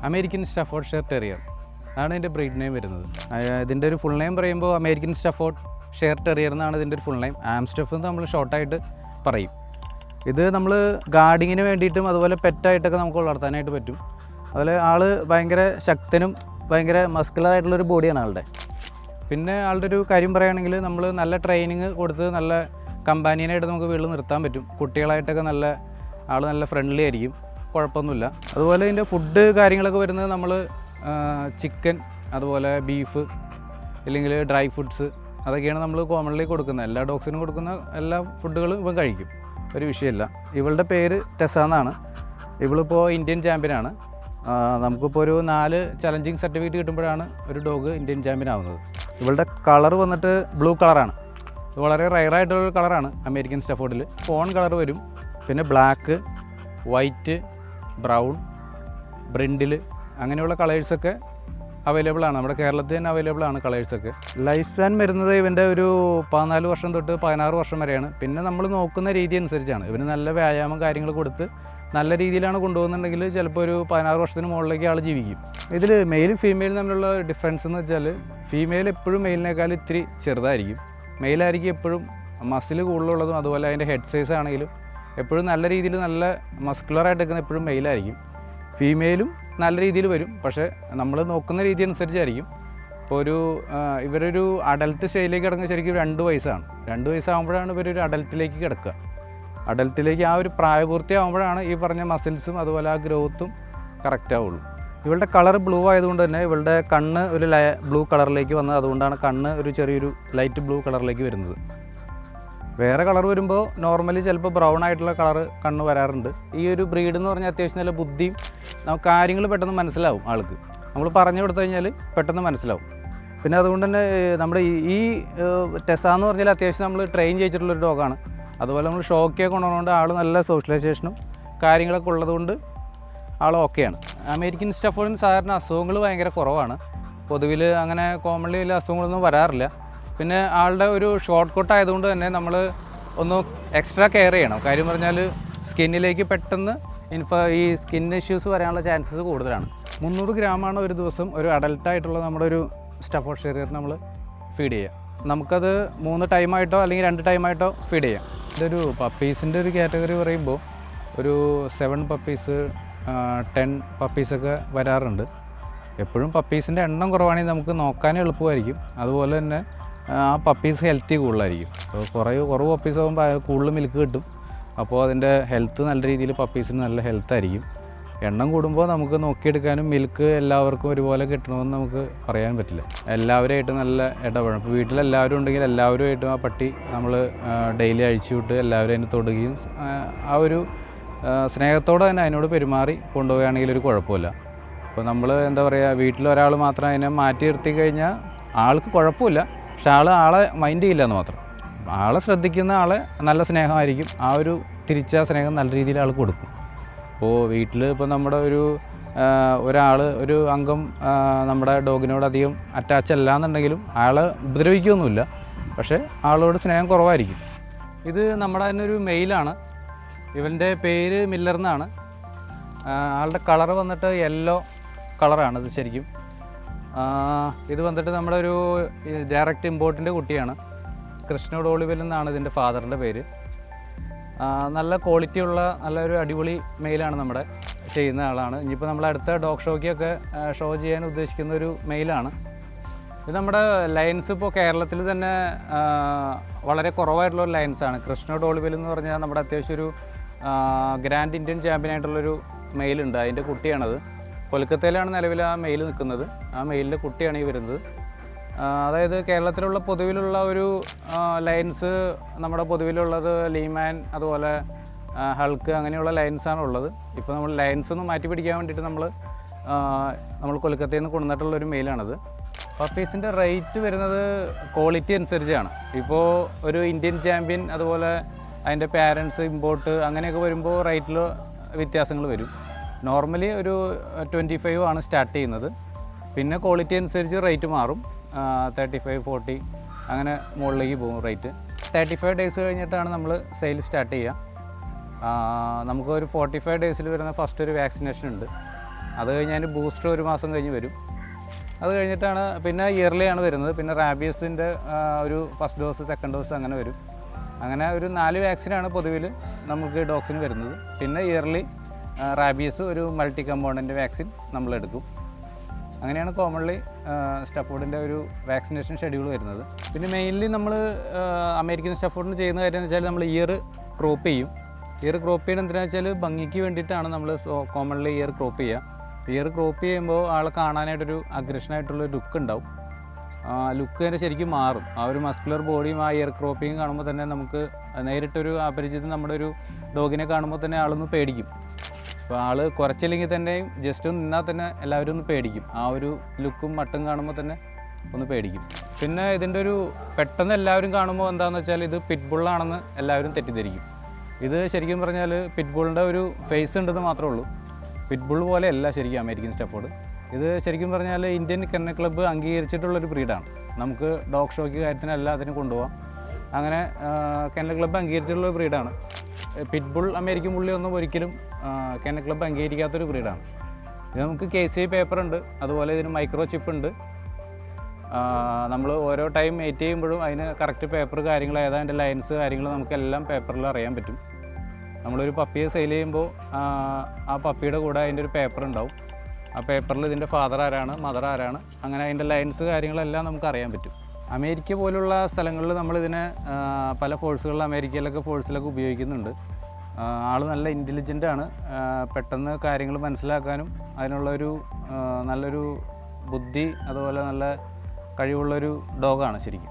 American സ്റ്റഫോർഡ്ഷെയർ terrier അതാണ് ഇതിൻ്റെ breed name വരുന്നത്. ഇതിൻ്റെ ഒരു ഫുൾ നെയിം പറയുമ്പോൾ അമേരിക്കൻ സ്റ്റഫോർഡ്ഷെയർ ടെറിയർ എന്നാണ് ഇതിൻ്റെ ഒരു ഫുൾ നെയിം. ആംസ്റ്റഫ് എന്ന് നമ്മൾ ഷോർട്ടായിട്ട് പറയും. ഇത് നമ്മൾ ഗാർഡിങ്ങിന് വേണ്ടിയിട്ടും അതുപോലെ പെറ്റായിട്ടൊക്കെ നമുക്ക് വളർത്താനായിട്ട് പറ്റും. അതുപോലെ ആൾ ഭയങ്കര ശക്തനും ഭയങ്കര മസ്കുലറായിട്ടുള്ളൊരു ബോഡിയാണ് ആളുടെ. പിന്നെ ആളുടെ ഒരു കാര്യം പറയുകയാണെങ്കിൽ നമ്മൾ നല്ല ട്രെയിനിങ് കൊടുത്ത് നല്ല കമ്പാനിയനായിട്ട് നമുക്ക് വീട്ടിൽ നിർത്താൻ പറ്റും. കുട്ടികളായിട്ടൊക്കെ ആൾ നല്ല ഫ്രണ്ട്ലി ആയിരിക്കും, കുഴപ്പമൊന്നുമില്ല. അതുപോലെ ഇതിൻ്റെ ഫുഡ് കാര്യങ്ങളൊക്കെ വരുന്നത് നമ്മൾ ചിക്കൻ, അതുപോലെ ബീഫ്, ഇല്ലെങ്കിൽ ഡ്രൈ ഫുഡ്സ്, അതൊക്കെയാണ് നമ്മൾ കോമൺലി കൊടുക്കുന്നത്. എല്ലാ ഡോഗ്സിനും കൊടുക്കുന്ന എല്ലാ ഫുഡുകളും ഇവൻ കഴിക്കും, ഒരു വിഷയമില്ല. ഇവളുടെ പേര് ടെസ എന്നാണ്. ഇവളിപ്പോൾ ഇന്ത്യൻ ചാമ്പ്യനാണ്. നമുക്കിപ്പോൾ ഒരു 4 ചലഞ്ചിങ് സർട്ടിഫിക്കറ്റ് കിട്ടുമ്പോഴാണ് ഒരു ഡോഗ് ഇന്ത്യൻ ചാമ്പ്യൻ ആവുന്നത്. ഇവളുടെ കളർ വന്നിട്ട് ബ്ലൂ കളറാണ്. ഇത് വളരെ റയറായിട്ടുള്ളൊരു കളറാണ് അമേരിക്കൻ സ്റ്റഫോർഡിൽ. ഫോൺ കളർ വരും, പിന്നെ ബ്ലാക്ക്, വൈറ്റ്, ബ്രൗൺ, ബ്രിൻഡിൽ, അങ്ങനെയുള്ള കളേഴ്സൊക്കെ അവൈലബിൾ ആണ്. നമ്മുടെ കേരളത്തിൽ തന്നെ അവൈലബിൾ ആണ് കളേഴ്സൊക്കെ. ലൈഫ് സ്പാൻ വരുന്നത് ഇവൻ്റെ ഒരു 14 വർഷം തൊട്ട് 16 വർഷം വരെയാണ്. പിന്നെ നമ്മൾ നോക്കുന്ന രീതി അനുസരിച്ചാണ്. ഇവന് നല്ല വ്യായാമം കാര്യങ്ങൾ കൊടുത്ത് നല്ല രീതിയിലാണ് കൊണ്ടുപോകുന്നുണ്ടെങ്കിൽ ചിലപ്പോൾ ഒരു 16 വർഷത്തിന് മുകളിലേക്ക് ആൾ ജീവിക്കും. ഇതിൽ മെയിലും ഫീമെയിലും തമ്മിലുള്ള ഡിഫറൻസ് എന്ന് വെച്ചാൽ ഫീമെയിൽ എപ്പോഴും മെയിലിനേക്കാൾ ഇത്തിരി ചെറുതായിരിക്കും. മെയിലായിരിക്കും എപ്പോഴും മസിൽ കൂടുതലുള്ളതും, അതുപോലെ അതിൻ്റെ ഹെഡ് സൈസ് ആണെങ്കിലും എപ്പോഴും നല്ല രീതിയിൽ നല്ല മസ്കുലറായിട്ട് നിൽക്കുന്ന എപ്പോഴും മെയിലായിരിക്കും. ഫീമെയിലും നല്ല രീതിയിൽ വരും, പക്ഷേ നമ്മൾ നോക്കുന്ന രീതി അനുസരിച്ചായിരിക്കും. ഇപ്പോൾ ഇവരൊരു അഡൽട്ട് സ്റ്റേജിലേക്ക് കിടക്കുന്ന ശരിക്കും 2 വയസ്സാണ്. 2 വയസ്സാകുമ്പോഴാണ് ഇവരൊരു അഡൽട്ടിലേക്ക് കിടക്കുക. അഡൽട്ടിലേക്ക് ആ ഒരു പ്രായപൂർത്തിയാകുമ്പോഴാണ് ഈ പറഞ്ഞ മസിൽസും അതുപോലെ ആ ഗ്രോത്തും കറക്റ്റ് ആവുള്ളൂ. ഇവളുടെ കളർ ബ്ലൂ ആയതുകൊണ്ട് തന്നെ ഇവളുടെ കണ്ണ് ഒരു ബ്ലൂ കളറിലേക്ക് വന്നത്, അതുകൊണ്ടാണ് കണ്ണ് ഒരു ചെറിയൊരു ലൈറ്റ് ബ്ലൂ കളറിലേക്ക് വരുന്നത്. വേറെ കളർ വരുമ്പോൾ നോർമലി ചിലപ്പോൾ ബ്രൗൺ ആയിട്ടുള്ള കളറ് കണ്ണ് വരാറുണ്ട്. ഈ ഒരു ബ്രീഡ് എന്ന് പറഞ്ഞാൽ അത്യാവശ്യം നല്ല ബുദ്ധിയും നമുക്ക് കാര്യങ്ങൾ പെട്ടെന്ന് മനസ്സിലാവും. ആൾക്ക് നമ്മൾ പറഞ്ഞു കൊടുത്തു കഴിഞ്ഞാൽ പെട്ടെന്ന് മനസ്സിലാവും. പിന്നെ അതുകൊണ്ട് തന്നെ നമ്മുടെ ഈ ടെസ എന്ന് പറഞ്ഞാൽ അത്യാവശ്യം നമ്മൾ ട്രെയിൻ ചെയ്തിട്ടുള്ളൊരു ഡോഗാണ്. അതുപോലെ നമ്മൾ ഷോക്കൊക്കെ കൊണ്ടുപോകുന്നതുകൊണ്ട് ആൾ നല്ല സോഷ്യലൈസേഷനും കാര്യങ്ങളൊക്കെ ഉള്ളതുകൊണ്ട് ആൾ ഓക്കെയാണ്. അമേരിക്കൻ സ്റ്റഫോർഡിന് സാധാരണ അസുഖങ്ങൾ ഭയങ്കര കുറവാണ്. പൊതുവിൽ അങ്ങനെ കോമൺലി വലിയ അസുഖങ്ങളൊന്നും വരാറില്ല. പിന്നെ ആളുടെ ഒരു ഷോർട്ട് കട്ട് ആയതുകൊണ്ട് തന്നെ നമ്മൾ ഒന്ന് എക്സ്ട്രാ കെയർ ചെയ്യണം. കാര്യം പറഞ്ഞാൽ സ്കിന്നിലേക്ക് പെട്ടെന്ന് ഈ സ്കിൻ ഇഷ്യൂസ് വരാനുള്ള ചാൻസസ് കൂടുതലാണ്. 300 ഗ്രാമാണ് ഒരു ദിവസം ഒരു അഡൽട്ടായിട്ടുള്ള നമ്മുടെ ഒരു സ്റ്റഫോർഡ്ഷെയർ നമ്മൾ ഫീഡ് ചെയ്യുക. നമുക്കത് 3 ടൈമായിട്ടോ അല്ലെങ്കിൽ 2 ടൈമായിട്ടോ ഫീഡ് ചെയ്യാം. ഇതൊരു പപ്പീസിൻ്റെ ഒരു കാറ്റഗറി പറയുമ്പോൾ ഒരു 7 പപ്പീസ് 10 പപ്പീസൊക്കെ വരാറുണ്ട്. എപ്പോഴും പപ്പീസിൻ്റെ എണ്ണം കുറവാണെങ്കിൽ നമുക്ക് നോക്കാൻ എളുപ്പമായിരിക്കും. അതുപോലെ തന്നെ ആ പപ്പീസ് ഹെൽത്തി കൂടുതലായിരിക്കും. അപ്പോൾ കുറവ് പപ്പീസ് ആകുമ്പോൾ കൂടുതൽ മിൽക്ക് കിട്ടും. അപ്പോൾ അതിൻ്റെ ഹെൽത്ത് നല്ല രീതിയിൽ പപ്പീസിന് നല്ല ഹെൽത്തായിരിക്കും. എണ്ണം കൂടുമ്പോൾ നമുക്ക് നോക്കിയെടുക്കാനും മിൽക്ക് എല്ലാവർക്കും ഒരുപോലെ കിട്ടണമെന്ന് നമുക്ക് പറയാൻ പറ്റില്ല. എല്ലാവരുമായിട്ട് നല്ല ഇടപെടണം. ഇപ്പോൾ വീട്ടിലെല്ലാവരും ഉണ്ടെങ്കിൽ എല്ലാവരുമായിട്ടും ആ പട്ടി നമ്മൾ ഡെയിലി അഴിച്ചു വിട്ട് എല്ലാവരും അതിനെ തൊടുകയും ആ ഒരു സ്നേഹത്തോടെ തന്നെ അതിനോട് പെരുമാറി കൊണ്ടുപോവുകയാണെങ്കിൽ ഒരു കുഴപ്പമില്ല. ഇപ്പോൾ നമ്മൾ എന്താ പറയുക, വീട്ടിലൊരാൾ മാത്രം അതിനെ മാറ്റി നിർത്തി കഴിഞ്ഞാൽ ആൾക്ക് കുഴപ്പമില്ല, പക്ഷെ ആളെ മൈൻഡ് ചെയ്യില്ല എന്ന് മാത്രം. ആളെ ശ്രദ്ധിക്കുന്ന ആളെ നല്ല സ്നേഹമായിരിക്കും. ആ ഒരു തിരിച്ച സ്നേഹം നല്ല രീതിയിൽ ആൾ കൊടുക്കും. അപ്പോൾ വീട്ടിൽ ഇപ്പോൾ നമ്മുടെ ഒരു അംഗം നമ്മുടെ ഡോഗിനോട് അധികം അറ്റാച്ച് അല്ല എന്നുണ്ടെങ്കിലും ആളെ ഉപദ്രവിക്കുകയൊന്നുമില്ല, പക്ഷേ ആളോട് സ്നേഹം കുറവായിരിക്കും. ഇത് നമ്മുടെ തന്നെ ഒരു മെയിലാണ്. ഇവൻ്റെ പേര് മില്ലർ എന്നാണ്. ആളുടെ കളർ വന്നിട്ട് യെല്ലോ കളറാണ്. ഇത് ശരിക്കും ഇത് വന്നിട്ട് നമ്മുടെ ഒരു ഡയറക്റ്റ് ഇമ്പോർട്ടിൻ്റെ കുട്ടിയാണ്. കൃഷ്ണ ഡോളിവെൽ എന്നാണ് ഇതിൻ്റെ ഫാദറിൻ്റെ പേര്. നല്ല ക്വാളിറ്റിയുള്ള നല്ലൊരു അടിപൊളി മെയിലാണ് നമ്മുടെ ചെയ്യുന്ന ആളാണ്. ഇനിയിപ്പോൾ നമ്മൾ അടുത്ത ഡോഗ് ഷോയ്ക്കൊക്കെ ഷോ ചെയ്യാൻ ഉദ്ദേശിക്കുന്ന ഒരു മെയിലാണ്. ഇത് നമ്മുടെ ലയൻസ് ഇപ്പോൾ കേരളത്തിൽ തന്നെ വളരെ കുറവായിട്ടുള്ളൊരു ലയൻസാണ്. കൃഷ്ണ ഡോളിവെൽ എന്ന് പറഞ്ഞാൽ നമ്മുടെ അത്യാവശ്യം ഒരു ഗ്രാൻഡ് ഇന്ത്യൻ ചാമ്പ്യനായിട്ടുള്ളൊരു മെയിലുണ്ട്. അതിൻ്റെ കുട്ടിയാണത്. കൊൽക്കത്തയിലാണ് നിലവിൽ ആ മെയിൽ നിൽക്കുന്നത്. ആ മെയിലിൻ്റെ കുട്ടിയാണ് ഈ വരുന്നത്. അതായത് കേരളത്തിലുള്ള പൊതുവിലുള്ള ഒരു ലൈൻസ് നമ്മുടെ പൊതുവിലുള്ളത് ലീമാൻ, അതുപോലെ ഹൾക്ക്, അങ്ങനെയുള്ള ലൈൻസാണ് ഉള്ളത്. ഇപ്പോൾ നമ്മൾ ലൈൻസ് ഒന്ന് മാറ്റി പിടിക്കാൻ വേണ്ടിയിട്ട് നമ്മൾ കൊൽക്കത്തയിൽ നിന്ന് കൊണ്ടുവന്നിട്ടുള്ളൊരു മെയിലാണത്. പപ്പീസിൻ്റെ റേറ്റ് വരുന്നത് ക്വാളിറ്റി അനുസരിച്ചാണ്. ഇപ്പോൾ ഒരു ഇന്ത്യൻ ചാമ്പ്യൻ, അതുപോലെ അതിൻ്റെ പാരൻസ്, ഇമ്പോർട്ട്, അങ്ങനെയൊക്കെ വരുമ്പോൾ റേറ്റിൽ വ്യത്യാസങ്ങൾ വരും. നോർമലി ഒരു 25 ആണ് സ്റ്റാർട്ട് ചെയ്യുന്നത്. പിന്നെ ക്വാളിറ്റി അനുസരിച്ച് റേറ്റ് മാറും. 35, 40 അങ്ങനെ മുകളിലേക്ക് പോകും റേറ്റ്. 35 ഡേയ്സ് കഴിഞ്ഞിട്ടാണ് നമ്മൾ സെയിൽ സ്റ്റാർട്ട് ചെയ്യുക. നമുക്കൊരു 45 ഡേയ്സിൽ വരുന്ന ഫസ്റ്റ് ഒരു വാക്സിനേഷൻ ഉണ്ട്. അത് കഴിഞ്ഞ് അതിന് ബൂസ്റ്റർ 1 മാസം കഴിഞ്ഞ് വരും. അത് കഴിഞ്ഞിട്ടാണ് പിന്നെ ഇയർലി ആണ് വരുന്നത്. പിന്നെ റാബിയസിൻ്റെ ഒരു ഫസ്റ്റ് ഡോസ്, സെക്കൻഡ് ഡോസ് അങ്ങനെ വരും. അങ്ങനെ ഒരു 4 വാക്സിനാണ് പൊതുവിൽ നമുക്ക് ഡോഗ്സിന് വരുന്നത്. പിന്നെ ഇയർലി റാബിയസ് ഒരു മൾട്ടി കമ്പോണൻ്റ് വാക്സിൻ നമ്മളെടുക്കും. അങ്ങനെയാണ് കോമൺലി സ്റ്റഫോർഡിൻ്റെ ഒരു വാക്സിനേഷൻ ഷെഡ്യൂൾ വരുന്നത്. പിന്നെ മെയിൻലി നമ്മൾ അമേരിക്കൻ സ്റ്റഫോർഡിന് ചെയ്യുന്ന കാര്യം എന്ന് വെച്ചാൽ നമ്മൾ ഇയർ ക്രോപ്പ് ചെയ്യും. ഇയർ ക്രോപ്പ് ചെയ്യുന്നത് എന്തിനാണെന്ന് വെച്ചാൽ ഭംഗിക്ക് വേണ്ടിയിട്ടാണ് നമ്മൾ കോമൺലി ഇയർ ക്രോപ്പ് ചെയ്യുക. ഇയർ ക്രോപ്പ് ചെയ്യുമ്പോൾ ആളെ കാണാനായിട്ടൊരു അഗ്രഷനായിട്ടുള്ള ലുക്ക് ഉണ്ടാവും. ലുക്ക് തന്നെ ശരിക്കും മാറും. ആ ഒരു മസ്കുലർ ബോഡിയും ആ ഇയർ ക്രോപ്പിങ് കാണുമ്പോൾ തന്നെ നമുക്ക് നേരിട്ടൊരു അപരിചിതം നമ്മുടെ ഒരു ഡോഗിനെ കാണുമ്പോൾ തന്നെ ആളൊന്ന് പേടിക്കും. അപ്പോൾ ആൾ കുറച്ചില്ലെങ്കിൽ തന്നെയും ജസ്റ്റ് ഒന്ന് നിന്നാൽ തന്നെ എല്ലാവരും ഒന്ന് പേടിക്കും. ആ ഒരു ലുക്കും മട്ടും കാണുമ്പോൾ തന്നെ ഒന്ന് പേടിക്കും. പിന്നെ ഇതിൻ്റെ ഒരു പെട്ടെന്ന് എല്ലാവരും കാണുമ്പോൾ എന്താണെന്ന് വെച്ചാൽ ഇത് പിറ്റ്ബുള്ളാണെന്ന് എല്ലാവരും തെറ്റിദ്ധരിക്കും. ഇത് ശരിക്കും പറഞ്ഞാൽ പിറ്റ്ബുളിൻ്റെ ഒരു ഫേസ് ഉണ്ടെന്ന് മാത്രമേ ഉള്ളൂ. പിറ്റ്ബുൾ പോലെയല്ല ശരിക്കും അമേരിക്കൻ സ്റ്റഫോർഡ്. ഇത് ശരിക്കും പറഞ്ഞാൽ ഇന്ത്യൻ കെന്നൽ ക്ലബ്ബ് അംഗീകരിച്ചിട്ടുള്ളൊരു ബ്രീഡാണ്. നമുക്ക് ഡോഗ് ഷോയ്ക്ക് കാര്യത്തിനല്ല അതിന് കൊണ്ടുപോകാം. അങ്ങനെ കെന്നൽ ക്ലബ്ബ് അംഗീകരിച്ചിട്ടുള്ള ബ്രീഡാണ്. പിറ്റ്ബുൾ അമേരിക്കൻ പുള്ളിയൊന്നും ഒരിക്കലും കെന്നൽ ക്ലബ്ബ് അംഗീകരിക്കാത്തൊരു ബ്രീഡാണ്. ഇത് നമുക്ക് KCI പേപ്പർ ഉണ്ട്, അതുപോലെ ഇതിന് മൈക്രോ ചിപ്പ് ഉണ്ട്. നമ്മൾ ഓരോ ടൈം വെയിറ്റ് ചെയ്യുമ്പോഴും അതിന് കറക്റ്റ് പേപ്പർ കാര്യങ്ങൾ ഏതാ അതിൻ്റെ ലൈൻസ് കാര്യങ്ങൾ നമുക്കെല്ലാം പേപ്പറിൽ അറിയാൻ പറ്റും. നമ്മളൊരു പപ്പിയെ സെയിൽ ചെയ്യുമ്പോൾ ആ പപ്പിയുടെ കൂടെ അതിൻ്റെ ഒരു പേപ്പർ ഉണ്ടാവും. ആ പേപ്പറിൽ ഇതിൻ്റെ ഫാദർ ആരാണ്, മദർ ആരാണ്, അങ്ങനെ അതിൻ്റെ ലൈൻസ് കാര്യങ്ങളെല്ലാം നമുക്ക് അറിയാൻ പറ്റും. അമേരിക്ക പോലുള്ള സ്ഥലങ്ങളിൽ നമ്മളിതിനെ പല ഫോഴ്സുകളിൽ അമേരിക്കയിലൊക്കെ ഫോഴ്സിലൊക്കെ ഉപയോഗിക്കുന്നുണ്ട്. ആൾ നല്ല ഇൻ്റലിജൻ്റ് ആണ്. പെട്ടെന്ന് കാര്യങ്ങൾ മനസ്സിലാക്കാനും അതിനുള്ളൊരു നല്ലൊരു ബുദ്ധി അതുപോലെ നല്ല കഴിവുള്ളൊരു ഡോഗാണ് ശരിക്കും.